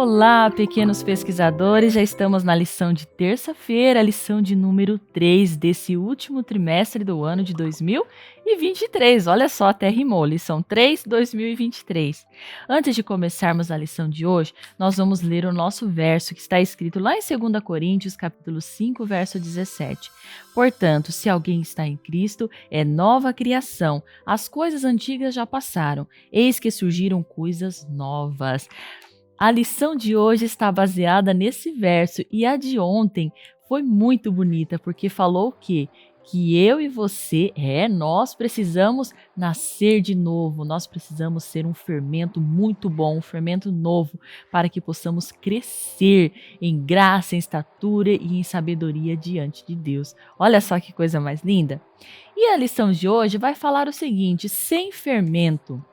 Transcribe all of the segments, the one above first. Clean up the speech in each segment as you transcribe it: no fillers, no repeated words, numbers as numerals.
Olá, pequenos pesquisadores! Já estamos na lição de terça-feira, a lição de número 3 desse último trimestre do ano de 2023. Olha só, até rimou, lição 3, 2023. Antes de começarmos a lição de hoje, nós vamos ler o nosso verso que está escrito lá em 2 Coríntios, capítulo 5, verso 17. Portanto, se alguém está em Cristo, é nova criação. As coisas antigas já passaram, eis que surgiram coisas novas. A lição de hoje está baseada nesse verso e a de ontem foi muito bonita porque falou o quê? Que eu e você, nós precisamos nascer de novo, nós precisamos ser um fermento muito bom, um fermento novo, para que possamos crescer em graça, em estatura e em sabedoria diante de Deus. Olha só que coisa mais linda! E a lição de hoje vai falar o seguinte: sem fermento.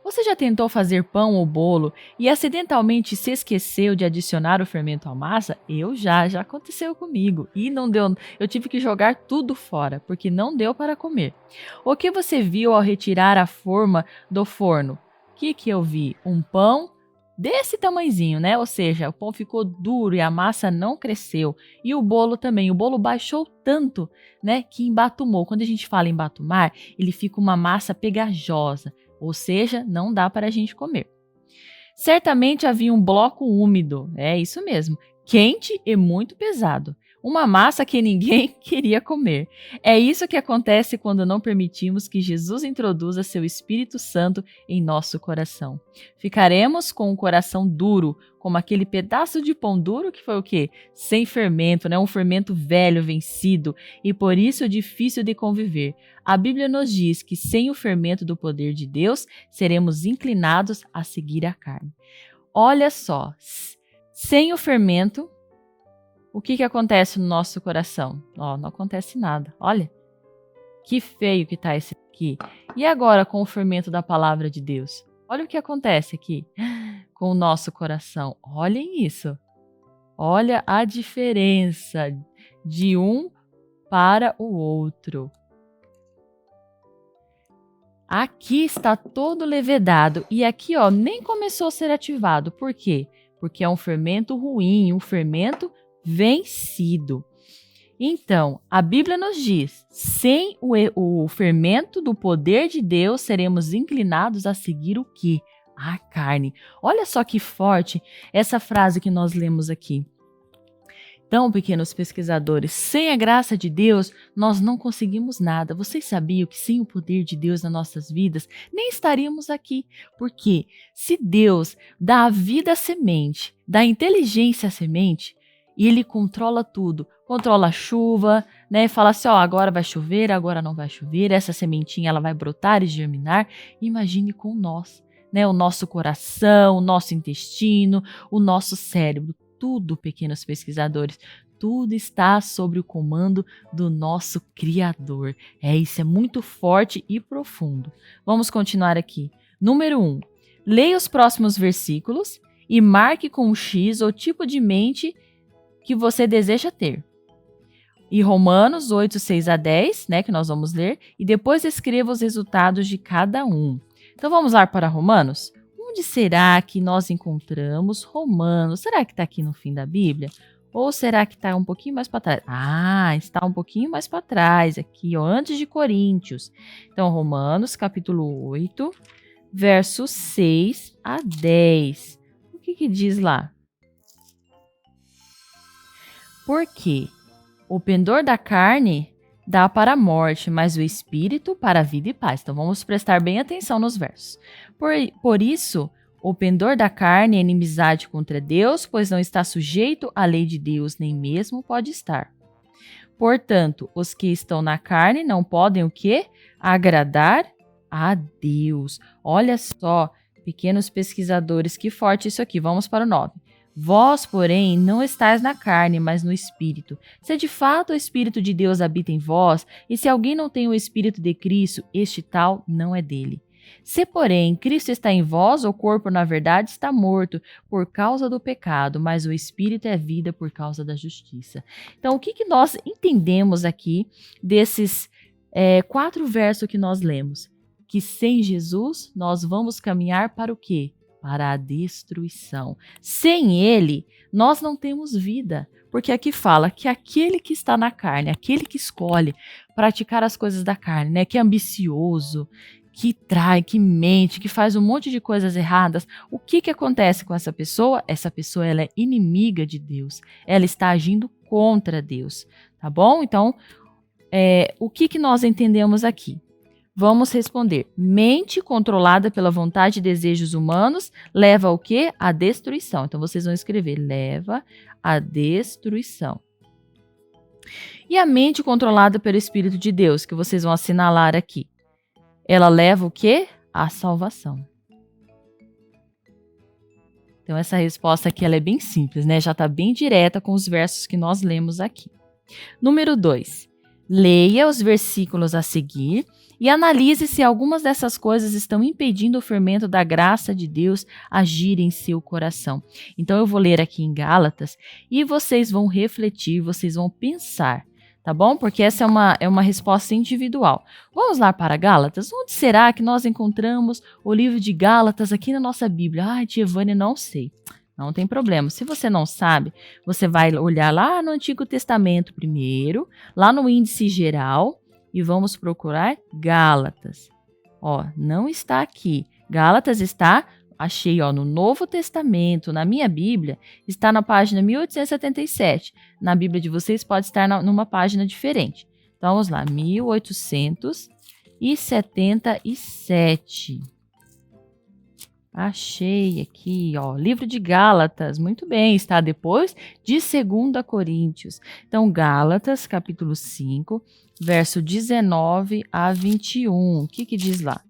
Você já tentou fazer pão ou bolo e acidentalmente se esqueceu de adicionar o fermento à massa? Já aconteceu comigo e não deu, eu tive que jogar tudo fora porque não deu para comer. O que você viu ao retirar a forma do forno? O que eu vi? Um pão desse tamanhozinho, né? Ou seja, o pão ficou duro e a massa não cresceu. E o bolo também, o bolo baixou tanto, né, que embatumou. Quando a gente fala embatumar, ele fica uma massa pegajosa. Ou seja, não dá para a gente comer. Certamente havia um bloco úmido, é isso mesmo, quente e muito pesado. Uma massa que ninguém queria comer. É isso que acontece quando não permitimos que Jesus introduza seu Espírito Santo em nosso coração. Ficaremos com o coração duro, como aquele pedaço de pão duro que foi o quê? Sem fermento, né? Um fermento velho, vencido, e por isso difícil de conviver. A Bíblia nos diz que sem o fermento do poder de Deus, seremos inclinados a seguir a carne. Olha só, sem o fermento, o que acontece no nosso coração? Não acontece nada. Olha, que feio que está esse aqui. E agora com o fermento da palavra de Deus? Olha o que acontece aqui com o nosso coração. Olhem isso. Olha a diferença de um para o outro. Aqui está todo levedado e aqui nem começou a ser ativado. Por quê? Porque é um fermento ruim, um fermento vencido. Então, a Bíblia nos diz, sem o fermento do poder de Deus, seremos inclinados a seguir o quê? A carne. Olha só que forte essa frase que nós lemos aqui. Então, pequenos pesquisadores, sem a graça de Deus, nós não conseguimos nada. Vocês sabiam que sem o poder de Deus nas nossas vidas, nem estaríamos aqui? Porque se Deus dá a vida à semente, dá a inteligência à semente, e Ele controla tudo, controla a chuva, né? Fala assim, agora vai chover, agora não vai chover, essa sementinha ela vai brotar e germinar. Imagine com nós, né? O nosso coração, o nosso intestino, o nosso cérebro. Tudo, pequenos pesquisadores, tudo está sob o comando do nosso Criador. Isso é muito forte e profundo. Vamos continuar aqui. Número 1. Leia os próximos versículos e marque com um X o tipo de mente que você deseja ter. E Romanos 8, 6 a 10, né, que nós vamos ler, e depois escreva os resultados de cada um. Então vamos lá para Romanos? Onde será que nós encontramos Romanos? Será que está aqui no fim da Bíblia? Ou será que está um pouquinho mais para trás? Está um pouquinho mais para trás, aqui, antes de Coríntios. Então, Romanos, capítulo 8, versos 6 a 10. O que diz lá? Porque o pendor da carne dá para a morte, mas o espírito para a vida e paz. Então vamos prestar bem atenção nos versos. Por isso, o pendor da carne é inimizade contra Deus, pois não está sujeito à lei de Deus, nem mesmo pode estar. Portanto, os que estão na carne não podem o quê? Agradar a Deus. Olha só, pequenos pesquisadores, que forte isso aqui. Vamos para o 9. Vós, porém, não estáis na carne, mas no Espírito. Se de fato o Espírito de Deus habita em vós, e se alguém não tem o Espírito de Cristo, este tal não é dele. Se, porém, Cristo está em vós, o corpo, na verdade, está morto por causa do pecado, mas o Espírito é vida por causa da justiça. Então, o que nós entendemos aqui desses 4 versos que nós lemos? Que sem Jesus, nós vamos caminhar para o quê? para a destruição. Sem ele, nós não temos vida. Porque aqui fala que aquele que está na carne, aquele que escolhe praticar as coisas da carne, né, que é ambicioso, que trai, que mente, que faz um monte de coisas erradas, o que acontece com essa pessoa? Essa pessoa ela é inimiga de Deus, ela está agindo contra Deus, tá bom? Então, o que nós entendemos aqui? Vamos responder. Mente controlada pela vontade e desejos humanos leva ao quê? À destruição. Então, vocês vão escrever, leva à destruição. E a mente controlada pelo Espírito de Deus, que vocês vão assinalar aqui, ela leva o quê? À salvação. Então, essa resposta aqui ela é bem simples, né? Já está bem direta com os versos que nós lemos aqui. Número 2. Leia os versículos a seguir e analise se algumas dessas coisas estão impedindo o fermento da graça de Deus agir em seu coração. Então, eu vou ler aqui em Gálatas e vocês vão refletir, vocês vão pensar, tá bom? Porque essa é uma resposta individual. Vamos lá para Gálatas? Onde será que nós encontramos o livro de Gálatas aqui na nossa Bíblia? Ai, tia Vânia, não sei. Não tem problema. Se você não sabe, você vai olhar lá no Antigo Testamento primeiro, lá no índice geral, e vamos procurar Gálatas. Ó, não está aqui. Gálatas está, achei, ó, no Novo Testamento, na minha Bíblia, está na página 1877. Na Bíblia de vocês pode estar numa página diferente. Então, vamos lá, 1877. Achei aqui, ó, livro de Gálatas, muito bem, está depois de 2 Coríntios. Então, Gálatas, capítulo 5, verso 19 a 21, o que diz lá?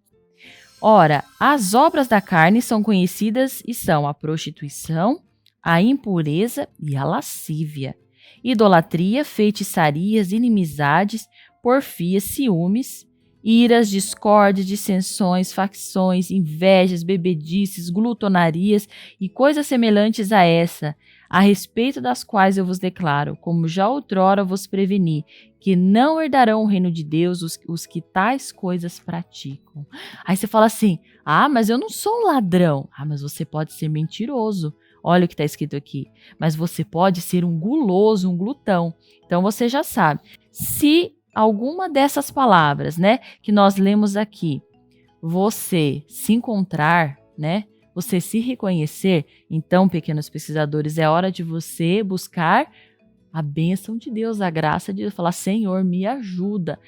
Ora, as obras da carne são conhecidas e são a prostituição, a impureza e a lascívia, idolatria, feitiçarias, inimizades, porfias, ciúmes, iras, discórdias, dissensões, facções, invejas, bebedices, glutonarias e coisas semelhantes a essa, a respeito das quais eu vos declaro, como já outrora vos preveni, que não herdarão o reino de Deus os que tais coisas praticam. Aí você fala assim, mas eu não sou um ladrão. Mas você pode ser mentiroso. Olha o que está escrito aqui. Mas você pode ser um guloso, um glutão. Então você já sabe. Se alguma dessas palavras, né, que nós lemos aqui, você se encontrar, né, você se reconhecer, então, pequenos pesquisadores, é hora de você buscar a bênção de Deus, a graça de Deus, falar, Senhor, me ajuda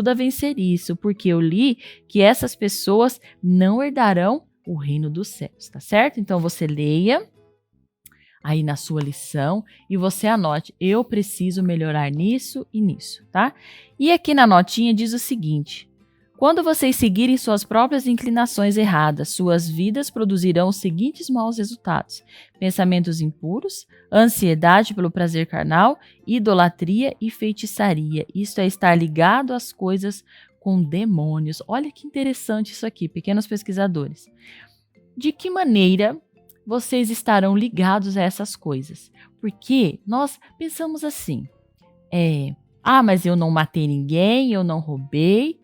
a vencer isso, porque eu li que essas pessoas não herdarão o reino dos céus, tá certo? Então, você leia aí na sua lição e você anote, eu preciso melhorar nisso e nisso, tá? E aqui na notinha diz o seguinte, quando vocês seguirem suas próprias inclinações erradas, suas vidas produzirão os seguintes maus resultados: pensamentos impuros, ansiedade pelo prazer carnal, idolatria e feitiçaria. Isto é estar ligado às coisas com demônios. Olha que interessante isso aqui, pequenos pesquisadores. De que maneira vocês estarão ligados a essas coisas? Porque nós pensamos assim, mas eu não matei ninguém, eu não roubei,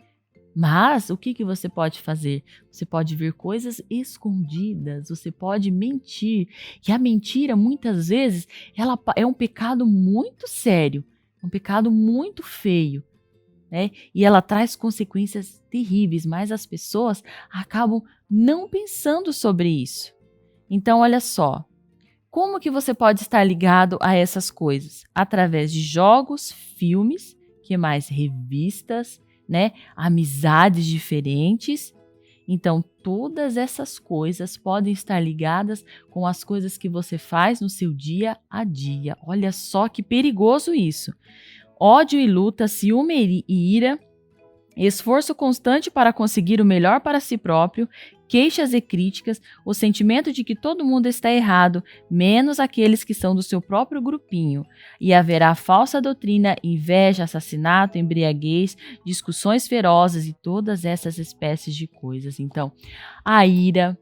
mas o que você pode fazer? Você pode ver coisas escondidas, você pode mentir, e a mentira muitas vezes ela é um pecado muito sério, um pecado muito feio, né? E ela traz consequências terríveis, mas as pessoas acabam não pensando sobre isso. Então, olha só, como que você pode estar ligado a essas coisas? Através de jogos, filmes, que mais? Revistas, né? Amizades diferentes. Então, todas essas coisas podem estar ligadas com as coisas que você faz no seu dia a dia. Olha só que perigoso isso. Ódio e luta, ciúme e ira, esforço constante para conseguir o melhor para si próprio, queixas e críticas, o sentimento de que todo mundo está errado, menos aqueles que são do seu próprio grupinho. E haverá falsa doutrina, inveja, assassinato, embriaguez, discussões ferozes e todas essas espécies de coisas. Então, a ira,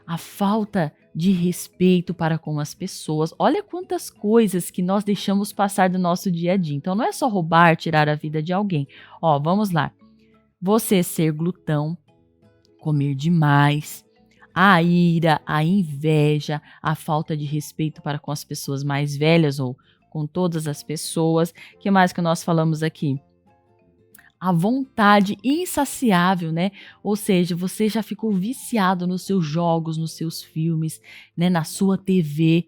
a falta de respeito para com as pessoas. Olha quantas coisas que nós deixamos passar do nosso dia a dia. Então, não é só roubar, tirar a vida de alguém. Vamos lá. Você ser glutão, comer demais, A ira, a inveja, a falta de respeito para com as pessoas mais velhas ou com todas as pessoas. O que mais que nós falamos aqui? A vontade insaciável, né? Ou seja, você já ficou viciado nos seus jogos, nos seus filmes, né? Na sua TV.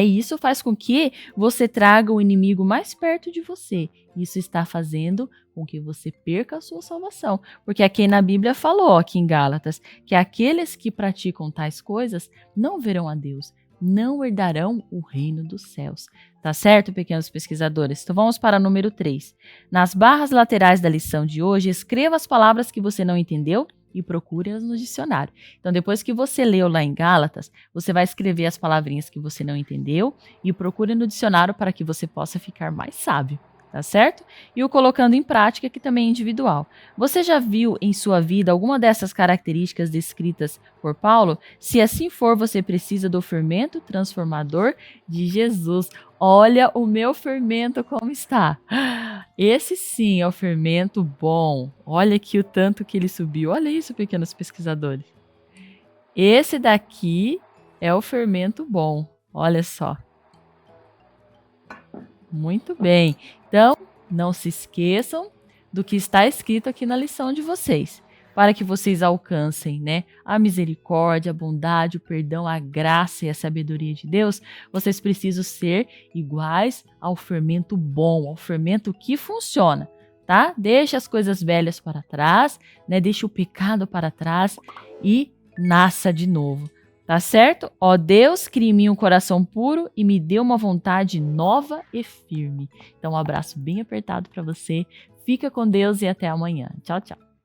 Isso faz com que você traga o inimigo mais perto de você. Isso está fazendo com que você perca a sua salvação. Porque aqui na Bíblia falou, aqui em Gálatas, que aqueles que praticam tais coisas não verão a Deus, não herdarão o reino dos céus. Tá certo, pequenos pesquisadores? Então vamos para o número 3. Nas barras laterais da lição de hoje, escreva as palavras que você não entendeu e procure-as no dicionário. Então, depois que você leu lá em Gálatas, você vai escrever as palavrinhas que você não entendeu e procure no dicionário para que você possa ficar mais sábio. Tá certo? E o colocando em prática, que também é individual. Você já viu em sua vida alguma dessas características descritas por Paulo? Se assim for, você precisa do fermento transformador de Jesus. Olha o meu fermento como está. Esse sim é o fermento bom. Olha aqui o tanto que ele subiu. Olha isso, pequenos pesquisadores. Esse daqui é o fermento bom. Olha só. Muito bem. Então, não se esqueçam do que está escrito aqui na lição de vocês, para que vocês alcancem, né, a misericórdia, a bondade, o perdão, a graça e a sabedoria de Deus. Vocês precisam ser iguais ao fermento bom, ao fermento que funciona, tá? Deixa as coisas velhas para trás, né? Deixa o pecado para trás e nasça de novo. Tá certo? Ó Deus, crie em mim um coração puro e me dê uma vontade nova e firme. Então, um abraço bem apertado para você. Fica com Deus e até amanhã. Tchau, tchau.